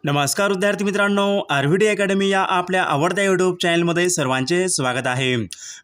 नमस्कार विद्यार्थी मित्रांनो, आरव्हीडी अकॅडमी या आपल्या आवडत्या यूट्यूब चॅनलमध्ये सर्वांचे स्वागत आहे।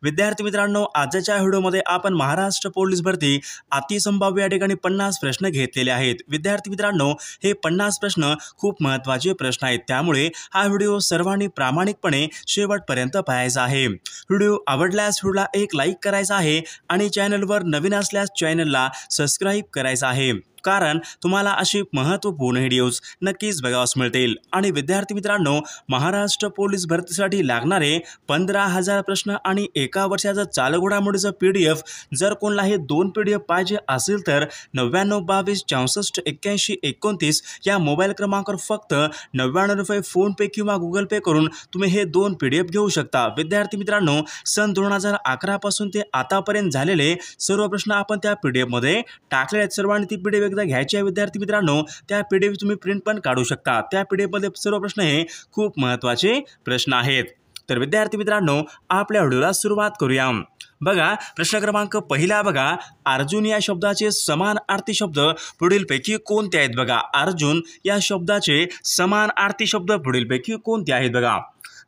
विद्यार्थी मित्रांनो, आजच्या व्हिडिओमध्ये आपण महाराष्ट्र पोलीस भरती अतिसंभाव्य या ठिकाणी 50 प्रश्न घेतलेले आहेत। विद्यार्थी मित्रांनो, हे 50 प्रश्न खूप महत्त्वाचे प्रश्न आहेत, त्यामुळे हा व्हिडिओ सर्वांनी प्रामाणिकपणे शेवटपर्यंत पाहायचा आहे। व्हिडिओ आवडल्यास व्हिडिओला एक लाईक करायचा आहे आणि चॅनलवर नवीन असल्यास चॅनलला सबस्क्राईब करायचं आहे, कारण तुम्हाला अशी महत्त्वपूर्ण व्हिडिओज नक्कीच बघावयास मिळतील। आणि विद्यार्थी मित्रांनो, महाराष्ट्र पोलीस भरतीसाठी लागणारे 15,000 प्रश्न आणि एका वर्षाचा चालू घडामोडीचा PDF जर कोणाला हे 2 PDF पाहिजे असेल तर 9922 64 81 29 या मोबाईल क्रमांकावर फक्त 99 रुपये फोनपे किंवा गुगल पे करून तुम्ही हे 2 PDF घेऊ शकता। विद्यार्थी मित्रांनो, सन 2011 पासून ते आतापर्यंत झालेले सर्व प्रश्न आपण त्या PDF मध्ये टाकले आहेत। सर्वांनी ती PDF एकदा घ्यायची आहे। विद्यार्थी मित्रांनो, त्या PDF तुम्ही प्रिंट पण काढू शकता। त्या PDF मध्ये सर्व प्रश्न हे खूप महत्त्वाचे प्रश्न आहेत। तर विद्यार्थी मित्रांनो, आपल्या व्हिडिओला सुरुवात करूया। बघा, प्रश्न क्रमांक पहिला बघा, अर्जुन या शब्दाचे समानार्थी शब्द पुढीलपैकी कोणते आहेत? बघा, अर्जुन या शब्दाचे समानार्थी शब्द पुढीलपैकी कोणते आहेत? बघा,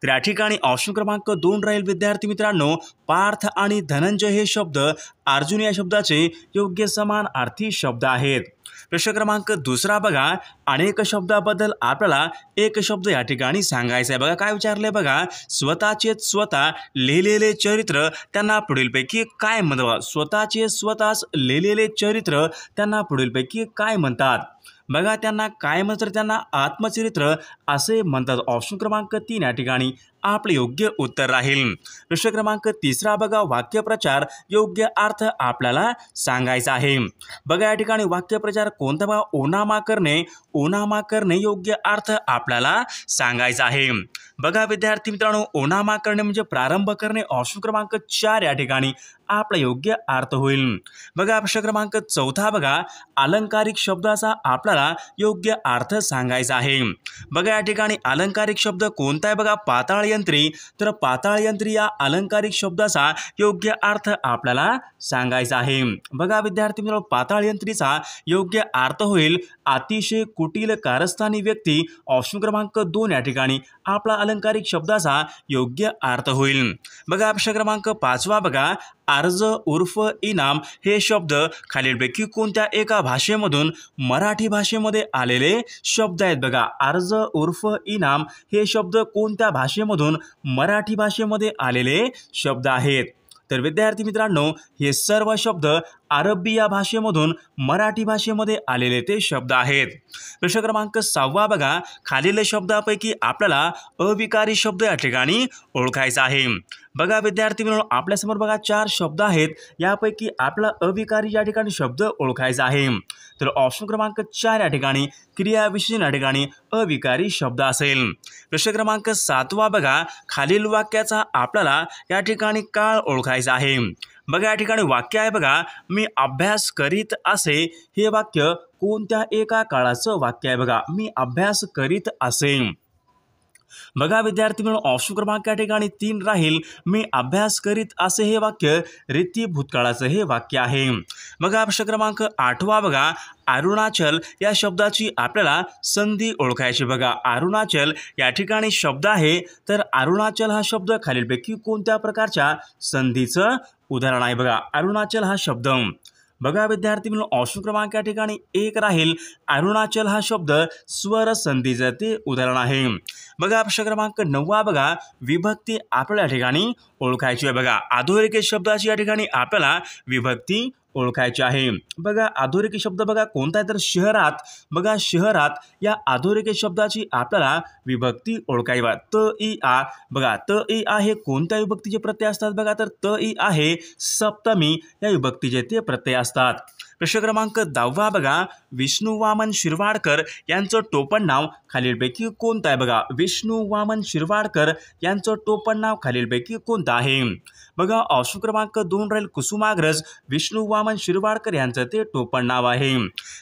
तर या ठिकाणी ऑप्शन क्रमांक 2 राहील। विद्यार्थी मित्रांनो, पार्थ आणि धनंजय हे शब्द अर्जुन या शब्दाचे योग्य समानार्थी शब्द आहेत। प्रश्न क्रमांक 2 बघा, अनेक शब्दाबद्दल आपल्याला एक शब्द या ठिकाणी सांगायचा आहे। बघा काय विचारले, बघा, स्वतःचे स्वतः लिहिलेले चरित्र त्यांना पुढीलपैकी काय म्हणतात? स्वतःचे स्वतःच लिहिलेले चरित्र त्यांना पुढीलपैकी काय म्हणतात? बघा, त्यांना काय म्हणतात? त्यांना आत्मचरित्र असे म्हणतात। ऑप्शन क्रमांक 3 या ठिकाणी आपले योग्य उत्तर राहील। प्रश्न क्रमांक 3 बघा, वाक्यप्रचार योग्य अर्थ आपल्याला सांगायचा आहे। बघा, या ठिकाणी वाक्यप्रचार कोणता? बघा, ओनामा करणे योग्य अर्थ आपल्याला सांगायचा आहे। बघा विद्यार्थी मित्रांनो, ओनामा करणे म्हणजे प्रारंभ करणे। ऑप्शन क्रमांक 4 या ठिकाणी आपला योग्य अर्थ होईल। बघा, प्रश्न क्रमांक 4 बघा, अलंकारिक शब्दाचा आपल्याला योग्य अर्थ सांगायचा आहे। बघा, या ठिकाणी अलंकारिक शब्द कोणता आहे? बघा, पाताळ यंत्री। तर पाताळ यंत्री या अलंकारिक शब्दाचा योग्य अर्थ आपल्याला सांगायचा आहे। बघा विद्यार्थी मित्रांनो, पाताळ यंत्रीचा योग्य अर्थ होईल अतिशय कुटील कारस्थानी व्यक्ती। ऑप्शन क्रमांक 2 या ठिकाणी आपला अलंकारिक शब्दाचा योग्य अर्थ होईल। बघा, प्रश्न क्रमांक 5 बघा, अर्ज उर्फ इनाम हे शब्द खालीलपैकी कोणत्या एका भाषेमधून मराठी भाषेमध्ये आलेले शब्द आहेत? बघा, अर्ज उर्फ इनाम हे शब्द कोणत्या भाषेमधून मराठी भाषेमध्ये आलेले शब्द आहेत? तर विद्यार्थी मित्रांनो, हे सर्व शब्द अरबी या भाषेमधून मराठी भाषेमध्ये आलेले ते शब्द आहेत। प्रश्न क्रमांक 6 बघा, खालील शब्दापैकी आपल्याला अविकारी शब्द या ठिकाणी ओळखायचा आहे। बघा विद्यार्थी मित्रांनो, आपल्यासमोर बघा 4 शब्द आहेत, यापैकी आपला अविकारी या ठिकाणी शब्द ओळखायचा आहे। तर ऑप्शन क्रमांक 4 या ठिकाणी क्रियाविशेषण या ठिकाणी अविकारी शब्द असेल। प्रश्न क्रमांक 7 बघा, खालील वाक्याचा आपल्याला या ठिकाणी काळ ओळखायचा आहे। बघा, या ठिकाणी वाक्य आहे, बघा, मी अभ्यास करीत असे। हे वाक्य कोणत्या एका काळाचं वाक्य आहे? बघा, मी अभ्यास करीत असे। बघा विद्यार्थी मित्रांनो, ऑप्शन क्रमांक या ठिकाणी 3 राहील। मी अभ्यास करीत असे हे वाक्य रीती भूतकाळाचं हे वाक्य आहे। बघा, प्रश्न क्रमांक 8 बघा, अरुणाचल या शब्दाची आपल्याला संधी ओळखायची। बघा, अरुणाचल या ठिकाणी शब्द आहे, तर अरुणाचल हा शब्द खालीलपैकी कोणत्या प्रकारच्या संधीचं उदाहरण आहे? बघा, अरुणाचल हा शब्द। बघा विद्यार्थी मित्रांनो, ऑप्शन क्रमांक या ठिकाणी 1 राहील। अरुणाचल हा शब्द स्वर संधीचं ते उदाहरण आहे। बघा, प्रश्न क्रमांक 9 बघा, विभक्ती आपल्याला या ठिकाणी ओळखायची आहे। बघा, अधोरेखित शब्दाची या ठिकाणी आपल्याला विभक्ती ओळखायची आहे। बघा, अधोरेखित शब्द बघा कोणता आहे? तर शहरात। बघा, शहरात या अधोरेखित शब्दाची आपल्याला विभक्ती ओळखायची आहे। त इ आ। बघा, त इ आ हे कोणत्या विभक्तीचे प्रत्यय असतात? बघा, तर त इ आ हे सप्तमी या विभक्तीचे ते प्रत्यय असतात। प्रश्न क्रमांक 10 बघा, विष्णू वामन शिरवाडकर यांचं टोपण नाव खालीलपैकी कोणतं आहे? बघा, विष्णू वामन शिरवाडकर यांचं टोपण नाव खालीलपैकी कोणतं आहे? बघा, ऑप्शन क्रमांक 2 राहील, कुसुमाग्रज। विष्णू वामन शिरवाडकर यांचं ते टोपण नाव आहे।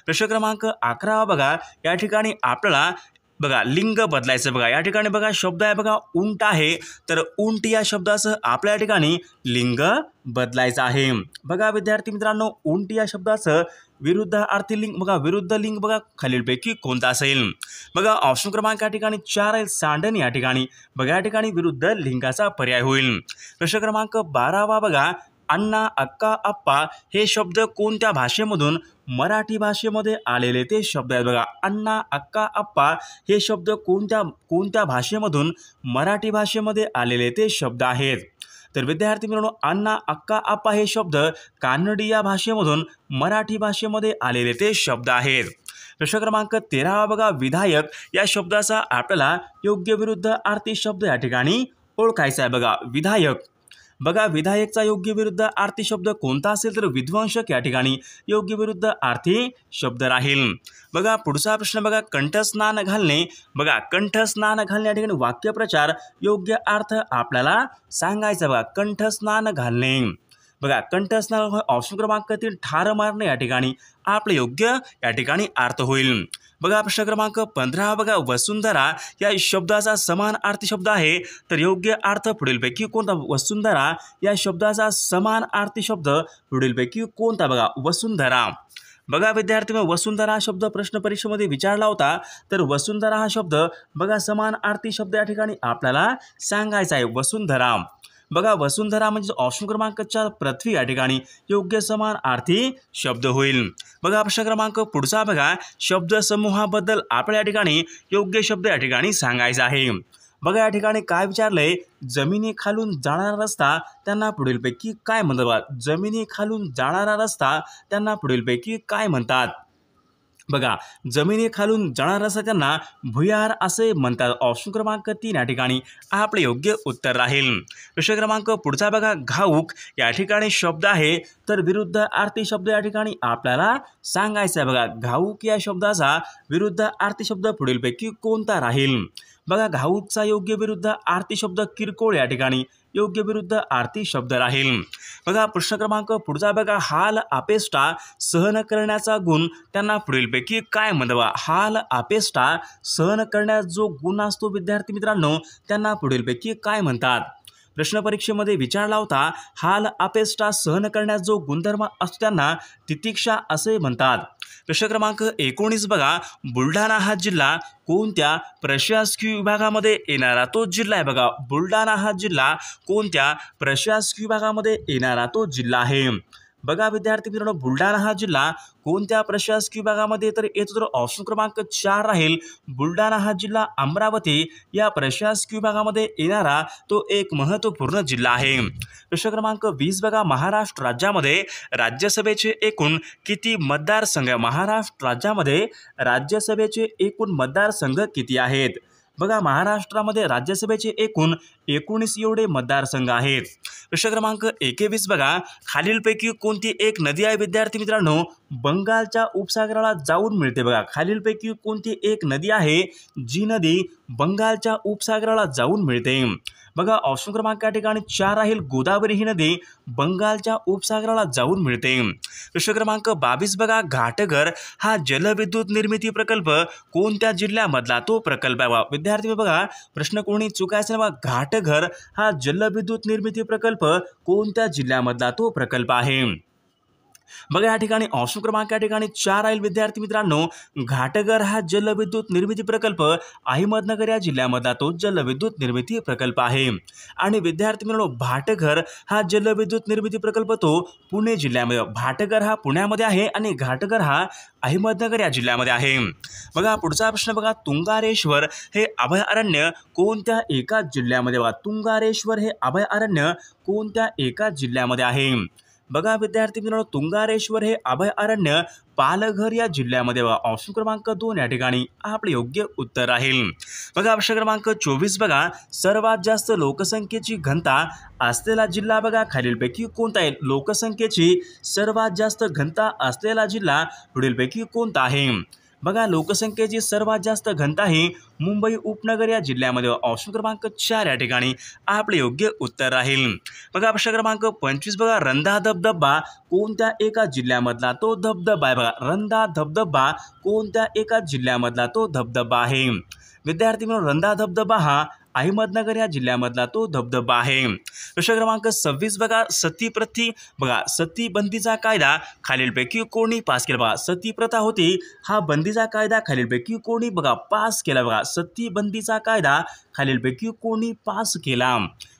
प्रश्न क्रमांक 11 बघा, या ठिकाणी आपल्याला बघा लिंग बदलायचं। बघा, या ठिकाणी बघा शब्द आहे, बघा उंट आहे, तर उंट या शब्दाचं आपल्या ठिकाणी लिंग बदलायचं आहे। बघा विद्यार्थी मित्रांनो, उंट या शब्दाचं विरुद्धार्थी लिंग बघा विरुद्ध लिंग बघा खालीलपैकी कोणता असेल? बघा ऑप्शन क्रमांक या ठिकाणी 4 आहे सांडण या ठिकाणी बघा या ठिकाणी विरुद्ध लिंगाचा पर्याय होईल. प्रश्न क्रमांक 12 बघा अण्णा अक्का आप्पा हे शब्द कोणत्या भाषेमधून मराठी भाषेमध्ये आलेले ते शब्द आहेत? बघा अण्णा अक्का आप्पा हे शब्द कोणत्या भाषेमधून मराठी भाषेमध्ये आलेले ते शब्द आहेत? तर विद्यार्थी मित्रांनो अण्णा अक्का आप्पा हे शब्द कानडी या भाषेमधून मराठी भाषेमध्ये आलेले ते शब्द आहेत. प्रश्न क्रमांक 13 बघा विधायक या शब्दाचा आपल्याला योग्य विरुद्ध अर्थी शब्द या ठिकाणी ओळखायचा आहे. बघा विधायक बघा विधायकचा योग्य विरुद्ध अर्थी शब्द कोणता असेल? तर विध्वंसक या ठिकाणी योग्य विरुद्ध अर्थी शब्द राहील. बघा पुढचा प्रश्न बघा कंठस्नान घालणे बघा कंठस्नान घालणे या ठिकाणी वाक्यप्रचार योग्य अर्थ आपल्याला सांगायचा. बघा कंठस्नान घालणे बघा कंठस्नान ऑप्शन क्रमांक 3 ठार मारणे या ठिकाणी आपले योग्य या ठिकाणी अर्थ होईल. बघा प्रश्न क्रमांक 15 बघा वसुंधरा या शब्दाचा समान अर्थी शब्द आहे. तर योग्य अर्थ पुढीलपैकी कोणता? वसुंधरा या शब्दाचा समान अर्थी शब्द पुढीलपैकी कोणता? बघा वसुंधरा बघा विद्यार्थी वसुंधरा हा शब्द प्रश्न परीक्षेमध्ये विचारला होता. तर वसुंधरा हा शब्द बघा समान अर्थी शब्द या ठिकाणी आपल्याला सांगायचा आहे. वसुंधरा बघा वसुंधरा म्हणजे ऑप्शन क्रमांक 4 पृथ्वी या ठिकाणी योग्य समान अर्थी शब्द होईल. बघा प्रश्न क्रमांक पुढचा बघा शब्द समूहाबद्दल आपल्या या ठिकाणी योग्य शब्द या ठिकाणी सांगायचा आहे. बघा या ठिकाणी काय विचारलंय? जमिनी खालून जाणारा रस्ता त्यांना पुढीलपैकी काय म्हणतात? जमिनी खालून जाणारा रस्ता त्यांना पुढीलपैकी काय म्हणतात? बघा जमिनी खालून जाणारा रस्ता त्यांना भुयार असे म्हणतात. ऑप्शन क्रमांक 3 या ठिकाणी आपले योग्य उत्तर राहील. प्रश्न क्रमांक पुढचा बघा घाऊक या ठिकाणी शब्द आहे. तर विरुद्ध अर्थी शब्द या ठिकाणी आपल्याला सांगायचा आहे. बघा घाऊक या शब्दाचा विरुद्ध अर्थी शब्द पुढीलपैकी कोणता राहील? बघा घाऊकचा योग्य विरुद्ध अर्थी शब्द किरकोळ या ठिकाणी योग्य विरुद्ध अर्थी शब्द राहील. बघा प्रश्न क्रमांक पुढचा बघा हाल अपेष्टा सहन करण्याचा गुण त्यांना पुढीलपैकी काय म्हणतात? हाल अपेष्टा सहन करण्याचा जो गुण असतो विद्यार्थी मित्रांनो त्यांना पुढीलपैकी काय म्हणतात? प्रश्न परीक्षेमध्ये विचारला होता. हाल अपेष्टा सहन करण्याचा जो गुणधर्म असतो त्यांना तितिक्षा असे म्हणतात. प्रश्न क्रमांक 19 बघा बुलढाणा हा जिल्हा कोणत्या प्रशासकीय विभागामध्ये येणारा तो जिल्हा आहे? बघा बुलढाणा हा जिल्हा कोणत्या प्रशासकीय विभागामध्ये येणारा तो जिल्हा आहे? बघा विद्यार्थी मित्रांनो बुलढाणा हा जिल्हा कोणत्या प्रशासकीय विभागामध्ये तर येतो? तर ऑप्शन क्रमांक 4 राहील. बुलढाणा हा जिल्हा अमरावती या प्रशासकीय विभागामध्ये येणारा तो एक महत्त्वपूर्ण जिल्हा आहे. प्रश्न क्रमांक 20 बघा महाराष्ट्र राज्यामध्ये राज्यसभेचे एकूण किती मतदारसंघ? महाराष्ट्र राज्यामध्ये राज्यसभेचे एकूण मतदारसंघ किती आहेत? बघा महाराष्ट्रामध्ये राज्यसभेचे एकूण 19 एवढे मतदारसंघ आहेत. प्रश्न क्रमांक 21 बघा खालीलपैकी कोणती एक नदी आहे विद्यार्थी मित्रांनो बंगालच्या उपसागराला जाऊन मिळते? बघा खालीलपैकी कोणती एक नदी आहे जी नदी बंगालच्या उपसागराला जाऊन मिळते? बघा ऑप्शन क्रमांक या ठिकाणी 4 राहील. गोदावरी ही नदी बंगालच्या उपसागराला जाऊन मिळते. प्रश्न क्रमांक 22 बघा घाटघर हा जलविद्युत निर्मिती प्रकल्प कोणत्या जिल्ह्यामधला तो प्रकल्प आहे? विद्यार्थी बघा प्रश्न कोणी चुकायचा नाही. बघा घाटघर हा जलविद्युत निर्मिती प्रकल्प कोणत्या जिल्ह्यामधला तो प्रकल्प आहे? बघा या ठिकाणी ऑप्शन क्रमांक या ठिकाणी 4 राहील विद्यार्थी मित्रांनो. घाटघर हा जलविद्युत निर्मिती प्रकल्प अहमदनगर या जिल्ह्यामधला तो जलविद्युत निर्मिती प्रकल्प आहे. आणि विद्यार्थी मित्रांनो भाटघर हा जलविद्युत निर्मिती प्रकल्प तो पुणे जिल्ह्यामध्ये भाटघर हा पुण्यामध्ये आहे आणि घाटघर हा अहमदनगर या जिल्ह्यामध्ये आहे. बघा पुढचा प्रश्न बघा तुंगारेश्वर हे अभयारण्य कोणत्या एका जिल्ह्यामध्ये? बघा तुंगारेश्वर हे अभयारण्य कोणत्या एका जिल्ह्यामध्ये आहे? बघा विद्यार्थी मित्रांनो तुंगारेश्वर हे अभयारण्य पालघर या जिल्ह्यामध्ये बघा ऑप्शन क्रमांक 2 या ठिकाणी आपले योग्य उत्तर राहील. बघा प्रश्न क्रमांक 24 बघा सर्वात जास्त लोकसंख्येची घनता असलेला जिल्हा बघा खालीलपैकी कोणता आहे? लोकसंख्येची सर्वात जास्त घनता असलेला जिल्हा पुढीलपैकी कोणता आहे? बघा लोकसंख्येची सर्वात जास्त घनता ही मुंबई उपनगर या जिल्ह्यामध्ये ऑप्शन क्रमांक 4 या ठिकाणी आपले योग्य उत्तर राहील. बघा प्रश्न क्रमांक 25 बघा रंधा धबधबा कोणत्या एका जिल्ह्यामधला तो धबधबा आहे? बघा रंधा धबधबा कोणत्या एका जिल्ह्यामधला तो धबधबा आहे? विद्यार्थी मित्रांनो रंधा धबधबा हा अहमदनगर या जिल्ह्यामधला तो धबधबा आहे। प्रश्न क्रमांक 26 बघा, सतीप्रथी बघा सतीबंदीचा कायदा खालीलपैकी कोणी पास केला? बघा सती प्रथा होती, हा बंदीचा कायदा खालीलपैकी कोणी बघा पास केला? बघा सतीबंदीचा कायदा खालीलपैकी कोणी पास केला?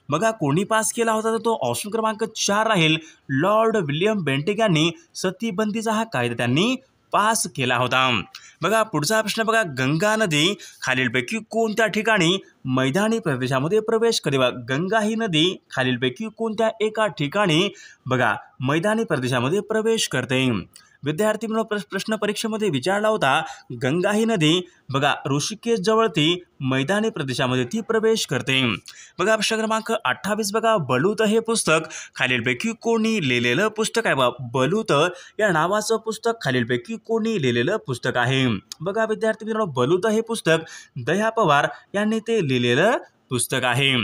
बघा कोणी पास केला होता, तर तो ऑप्शन क्रमांक 4 राहील, लॉर्ड विल्यम बेंटिक यांनी सतीबंदीचा हा कायदा त्यांनी पास केला होता। बघा पुढचा प्रश्न बघा, गंगा नदी खालीलपैकी कोणत्या ठिकाणी मैदानी प्रदेशामध्ये प्रवेश करते? बघा गंगा ही नदी खालीलपैकी कोणत्या एका ठिकाणी बघा मैदानी प्रदेशामध्ये प्रवेश करते? विद्यार्थी प्रश्न परीक्षेमध्ये विचारला होता, गंगा ही नदी बघा ऋषिकेश जवळ ती मैदानी प्रदेशामध्ये ती प्रवेश करते। बघा प्रश्न क्रमांक 28 बघा, बलूत हे पुस्तक खालीलपैकी कोणी लिहिलेलं पुस्तक आहे? बघा बलूत या नावाचं पुस्तक खालीलपैकी कोणी लिहिलेलं पुस्तक आहे? बघा विद्यार्थी मित्रांनो, बलूत हे पुस्तक दया पवार यांनी ते लिहिलेलं पुस्तक आहे।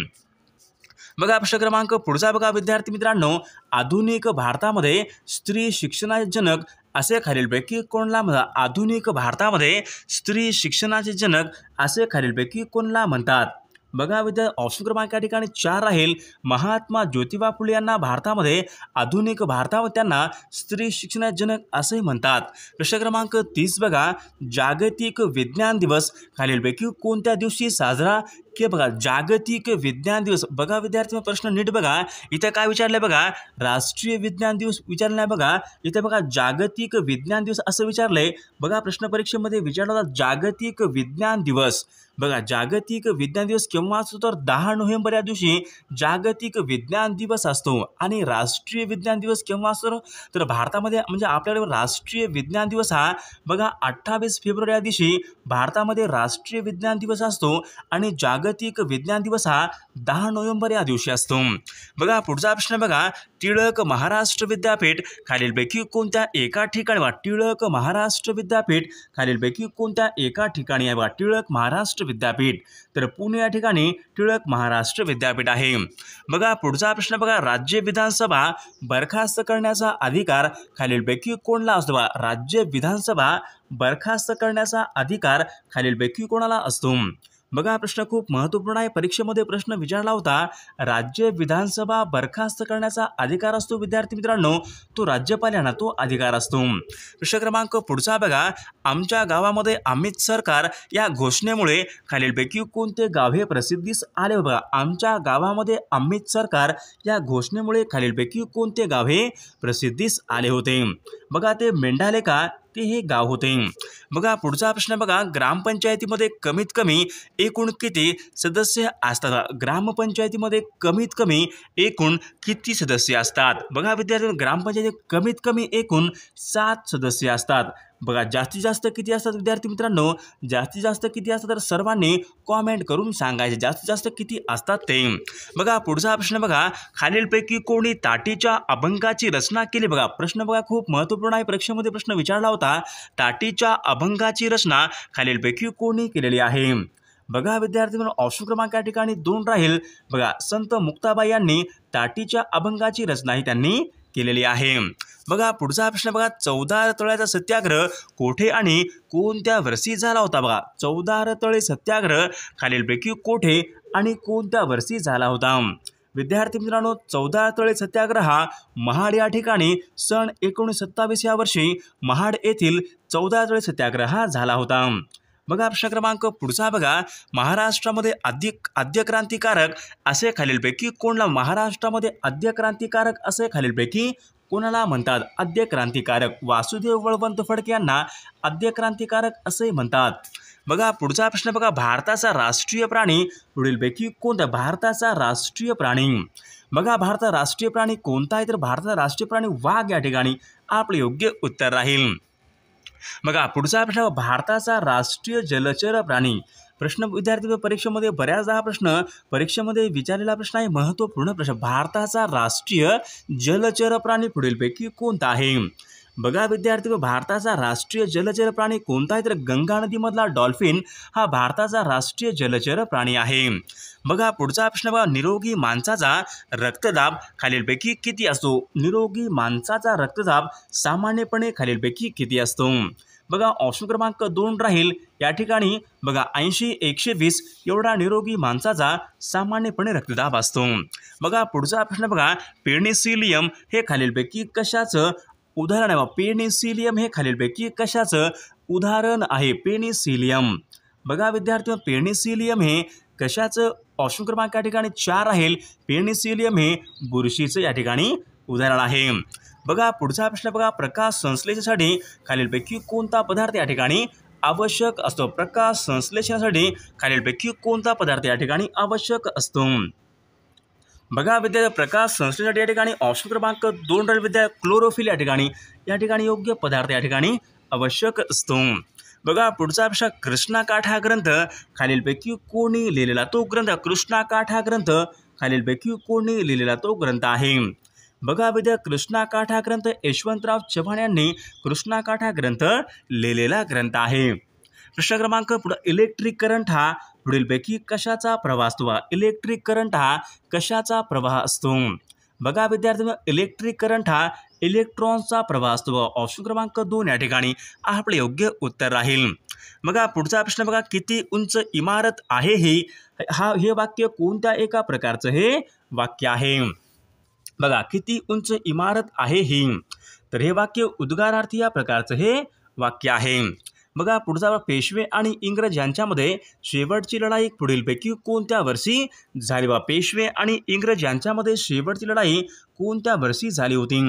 बघा प्रश्न क्रमांक पुढचा बघा विद्यार्थी मित्रांनो, आधुनिक भारतामध्ये स्त्री शिक्षणाचे जनक असे खालीलपैकी कोणला म्हणतात? आधुनिक भारतामध्ये स्त्री शिक्षणाचे जनक असे खालीलपैकी कोणला म्हणतात? बघा विद्यार्थी ऑप्शन क्रमांक या ठिकाणी 4 राहील, महात्मा ज्योतिबा फुले यांना भारतामध्ये आधुनिक भारतामध्ये त्यांना स्त्री शिक्षणाचे जनक असे म्हणतात। प्रश्न क्रमांक 30 बघा, जागतिक विज्ञान दिवस खालीलपैकी कोणत्या दिवशी साजरा के? बघा जागतिक विज्ञान दिवस, बघा विद्यार्थी प्रश्न नीट बघा, इथे काय विचारलंय बघा, राष्ट्रीय विज्ञान दिवस विचारलं नाही बघा, इथे बघा जागतिक विज्ञान दिवस असं विचारलंय। बघा प्रश्न परीक्षेमध्ये विचारला होता जागतिक विज्ञान दिवस, बघा जागतिक विज्ञान दिवस केव्हा असतो, तर 10 नोव्हेंबर या दिवशी जागतिक विज्ञान दिवस असतो। आणि राष्ट्रीय विज्ञान दिवस केव्हा असतो, तर भारतामध्ये म्हणजे आपल्याकडे राष्ट्रीय विज्ञान दिवस हा बघा 28 फेब्रुवारी या दिवशी भारतामध्ये राष्ट्रीय विज्ञान दिवस असतो आणि जागतिक विज्ञान दिवस हा 10 नोव्हेंबर या दिवशी असतो। बघा पुढचा प्रश्न बघा, टिळक महाराष्ट्र विद्यापीठ खालीलपैकी कोणत्या एका ठिकाणी? बघा टिळक महाराष्ट्र विद्यापीठ खालीलपैकी कोणत्या एका ठिकाणी आहे? बघा टिळक महाराष्ट्र विद्यापीठ, तर पुणे या ठिकाणी टिळक महाराष्ट्र विद्यापीठ आहे। बघा पुढचा प्रश्न बघा, राज्य विधानसभा बरखास्त करण्याचा अधिकार खालीलपैकी कोणला असतो? बघा राज्य विधानसभा बरखास्त करण्याचा अधिकार खालीलपैकी कोणाला असतो? बघा प्रश्न खूप महत्त्वपूर्ण आहे, परीक्षेमध्ये प्रश्न विचारला होता, राज्य विधानसभा बरखास्त करण्याचा अधिकार असतो विद्यार्थी मित्रांनो, तो राज्यपाल यांना तो अधिकार असतो। प्रश्न क्रमांक पुढचा बघा, आमच्या गावामध्ये अमित सरकार या घोषणेमुळे खालीलपैकी कोणते गाव हे प्रसिद्धीस आले? बघा आमच्या गावामध्ये अमित सरकार या घोषणेमुळे खालीलपैकी कोणते गाव हे प्रसिद्धीस आले होते? बघा ते मेंढालेका ते हे गाव होते। बघा पुढचा प्रश्न बघा, ग्रामपंचायतीमध्ये कमीत कमी एकूण किती सदस्य असतात? ग्रामपंचायतीमध्ये कमीत कमी एकूण किती सदस्य असतात? बघा विद्यार्थी ग्रामपंचायतीत कमीत कमी एकूण 7 सदस्य असतात। बघा जास्तीत जास्त किती असतात विद्यार्थी मित्रांनो? जास्तीत जास्त किती असतात तर सर्वांनी कॉमेंट करून सांगायचे जास्तीत जास्त किती असतात ते। बघा पुढचा प्रश्न बघा, खालीलपैकी कोणी ताटीच्या अभंगाची रचना केली? बघा प्रश्न बघा खूप महत्त्वपूर्ण आहे, परीक्षेमध्ये प्रश्न विचारला होता, ताटीच्या अभंगाची रचना खालीलपैकी कोणी केलेली आहे? बघा विद्यार्थी मित्रांनो ऑप्शन क्रमांक या ठिकाणी 2 राहील, बघा संत मुक्ताबाई यांनी ताटीच्या अभंगाची रचना ही त्यांनी केलेली आहे। बघा पुढचा प्रश्न बघा, 14 तळ्याचा सत्याग्रह कोठे आणि कोणत्या वर्षी झाला होता? बघा 14 तळे सत्याग्रह खालीलपैकी कोठे आणि कोणत्या वर्षी झाला होता? विद्यार्थी मित्रांनो 14 तळे सत्याग्रह हा महाड या ठिकाणी सन 1927 या वर्षी महाड येथील 14 तळे सत्याग्रह हा झाला होता। बघा प्रश्न क्रमांक पुढचा बघा, महाराष्ट्रामध्ये आद्य क्रांतिकारक असे खालीलपैकी कोणला? महाराष्ट्रामध्ये आद्य क्रांतिकारक असे खालीलपैकी कोणाला म्हणतात? आद्य क्रांतिकारक वासुदेव बळवंत फडके यांना आद्य क्रांतिकारक असे म्हणतात। बघा पुढचा प्रश्न बघा, भारताचा राष्ट्रीय प्राणी पुढीलपैकी कोणता? भारताचा राष्ट्रीय प्राणी, बघा भारताचा राष्ट्रीय प्राणी कोणता आहे? तर भारताचा राष्ट्रीय प्राणी वाघ या ठिकाणी आपले योग्य उत्तर राहील। बघा पुढचा प्रश्न, भारताचा राष्ट्रीय जलचर प्राणी, प्रश्न विद्यार्थी परीक्षेमध्ये बऱ्याचदा हा प्रश्न परीक्षेमध्ये विचारलेला प्रश्न आहे, महत्त्वपूर्ण प्रश्न, भारताचा राष्ट्रीय जलचर प्राणी पुढीलपैकी कोणता आहे? बघा विद्यार्थी भारताचा राष्ट्रीय जलचर प्राणी कोणता आहे? तर गंगा नदीमधला डॉल्फिन हा भारताचा राष्ट्रीय जलचर प्राणी आहे। बघा पुढचा प्रश्न बघा, निरोगी माणसाचा रक्तदाब खालीलपैकी किती असतो? निरोगी माणसाचा रक्तदाब सामान्यपणे खालीलपैकी किती असतो? बघा ऑप्शन क्रमांक 2 राहील या ठिकाणी बघा 80-120 एवढा निरोगी माणसाचा सामान्यपणे रक्तदाब असतो। बघा पुढचा प्रश्न बघा, पेनिसिलियम हे खालीलपैकी कशाचं उदाहरण आहे? पेनिसिलियम हे खालीलपैकी कशाचं उदाहरण आहे? पेनिसिलियम बघा विद्यार्थी, पेनिसिलियम हे कशाचं ऑप्शन क्रमांक या ठिकाणी 4 राहील। पेनिसिलियम हे बुरशीचं या ठिकाणी उदाहरण आहे। बघा पुढचा प्रश्न बघा, प्रकाश संश्लेषणासाठी खालीलपैकी कोणता पदार्थ या ठिकाणी आवश्यक असतो? प्रकाश संश्लेषणासाठी खालीलपैकी कोणता पदार्थ या ठिकाणी आवश्यक असतो? बघा विद्यार्थी, प्रकाश संश्लेषणासाठी या ठिकाणी ऑप्शन क्रमांक 2 राहील विद्यार्थी, क्लोरोफिल या ठिकाणी योग्य पदार्थ या ठिकाणी आवश्यक असतो। बघा पुढचा प्रश्न, कृष्णाकाठ हा ग्रंथ खालीलपैकी कोणी लिहिलेला तो ग्रंथ? कृष्णाकाठ हा ग्रंथ खालीलपैकी कोणी लिहिलेला तो ग्रंथ आहे? बघा विद्यार्थी, कृष्णाकाठ हा ग्रंथ यशवंतराव चव्हाण यांनी कृष्णाकाठ हा ग्रंथ लिहिलेला ग्रंथ आहे। प्रश्न क्रमांक पुढे, इलेक्ट्रिक करंट हा पुढीलपैकी कशाचा प्रवाह असतो? इलेक्ट्रिक करंट हा कशाचा प्रवाह असतो? बघा विद्यार्थी, इलेक्ट्रिक करंट हा इलेक्ट्रॉनचा प्रवाह असतो। ऑप्शन क्रमांक 2 या ठिकाणी आपले योग्य उत्तर राहील। बघा पुढचा प्रश्न बघा, किती उंच इमारत आहे हे वाक्य कोणत्या एका प्रकारचं हे वाक्य आहे? बघा किती उंच इमारत आहे ही, तर हे वाक्य उद्गारार्थी या प्रकारचं हे वाक्य आहे। बघा पुढचा, पेशवे आणि इंग्रज यांच्यामध्ये शेवटची लढाई पुढीलपैकी कोणत्या वर्षी झाली? पेशवे आणि इंग्रज यांच्यामध्ये शेवटची लढाई कोणत्या वर्षी झाली होती?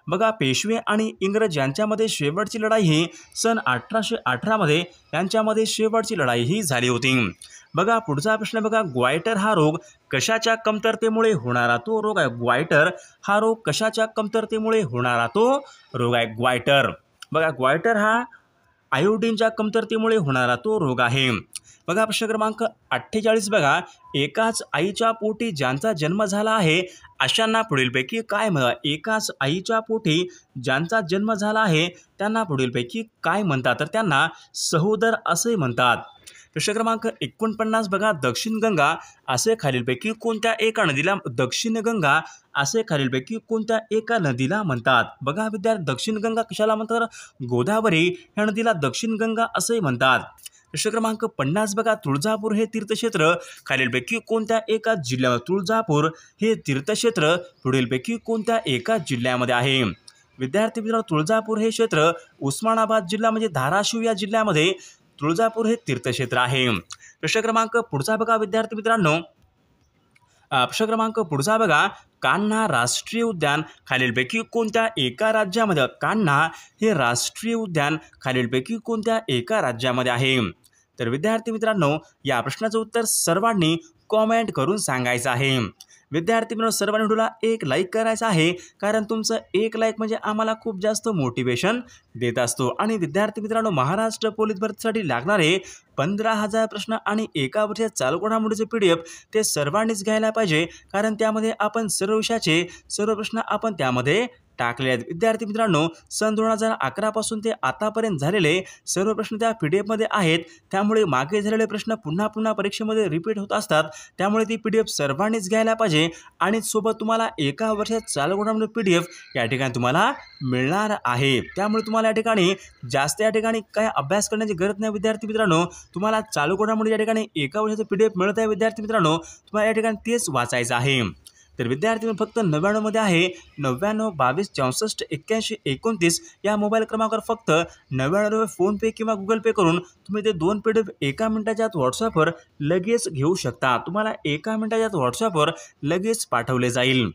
बघा पेशवे आणि इंग्रज यांच्यामध्ये शेवटची लढाई ही सन 1818 मध्ये यांच्यामध्ये शेवटची लढाई ही झाली होती। बघा पुढचा प्रश्न बघा, ग्वायटर हा रोग कशाच्या कमतरतेमुळे होणारा तो रोग आहे? ग्वायटर हा रोग कशाच्या कमतरतेमुळे होणारा तो रोग आहे? ग्वायटर बघा, ग्वायटर हा आयोडीनच्या कमतरतेमुळे होणारा तो रोग आहे। बघा प्रश्न क्रमांक 48 बघा, एकाच आईच्या पोटी ज्यांचा जन्म झाला आहे अशांना पुढीलपैकी काय म्हणतात? एकाच आईच्या पोटी ज्यांचा जन्म झाला आहे त्यांना पुढीलपैकी काय म्हणतात? तर त्यांना सहोदर असे म्हणतात। प्रश्न क्रमांक 49 बघा, दक्षिण गंगा असे खालीलपैकी कोणत्या एका नदीला म्हणतात? बघा विद्यार्थी, दक्षिण गंगा कशाला म्हणतात? गोदावरी ह्या नदीला दक्षिण गंगा असे म्हणतात। प्रश्न क्रमांक 50 बघा, तुळजापूर हे तीर्थक्षेत्र खालीलपैकी कोणत्या एका जिल्ह्यामध्ये? तुळजापूर हे तीर्थक्षेत्र पुढीलपैकी कोणत्या एका जिल्ह्यामध्ये आहे? विद्यार्थी मित्रांनो, तुळजापूर हे क्षेत्र उस्मानाबाद जिल्हा म्हणजे धाराशिव या जिल्ह्यामध्ये तुळजापूर हे तीर्थक्षेत्र आहे। प्रश्न क्रमांक पुढचा बघा विद्यार्थी मित्रांनो, प्रश्न क्रमांक पुढचा बघा, कान्हा राष्ट्रीय उद्यान खालीलपैकी कोणत्या एका राज्यामध्ये? कान्हा हे राष्ट्रीय उद्यान खालीलपैकी कोणत्या एका राज्यामध्ये आहे? तर विद्यार्थी मित्रांनो, या प्रश्नाचं उत्तर सर्वांनी कॉमेंट करून सांगायचं आहे। विद्यार्थी मित्रांनो, सर्वांनी व्हिडिओला एक लाईक करायचं आहे, कारण तुमचं एक लाईक म्हणजे आम्हाला खूप जास्त मोटिवेशन देत असतो। आणि विद्यार्थी मित्रांनो, महाराष्ट्र पोलीस भरतीसाठी लागणारे 15,000 प्रश्न आणि एका वर्षात चालू घडामोडीचे PDF ते सर्वांनीच घ्यायला पाहिजे, कारण त्यामध्ये आपण सर्व विषयाचे सर्व प्रश्न आपण त्यामध्ये टाकले आहेत। विद्यार्थी मित्रांनो, सन 2011 पासून ते आतापर्यंत झालेले सर्व प्रश्न त्या PDF मध्ये आहेत, त्यामुळे मागे झालेले प्रश्न पुन्हा पुन्हा परीक्षेमध्ये रिपीट होत असतात, त्यामुळे ती PDF सर्वांनीच घ्यायला पाहिजे। आणि सोबत तुम्हाला एका वर्षात चालू घडामोडी PDF या ठिकाणी तुम्हाला मिळणार आहे, त्यामुळे तुम्हाला या ठिकाणी जास्त काय अभ्यास करण्याची गरज नाही। विद्यार्थी मित्रांनो, तुम्हाला चालू घडामोडी या ठिकाणी एका वर्षाचं PDF मिळत आहे। विद्यार्थी मित्रांनो, तुम्हाला या ठिकाणी तेच वाचायचं आहे। तर विद्यार्थी फक्त 99 मध्ये आहे, 99 22 64 81 29 या मोबाईल क्रमांकावर फक्त 99 फोनपे किंवा गुगल पे करून तुम्ही ते 2 PDF एका मिनिटाच्या आत व्हॉट्सअपवर लगेच घेऊ शकता। तुम्हाला एका मिनिटाच्या आत व्हॉट्सअपवर लगेच पाठवले जाईल।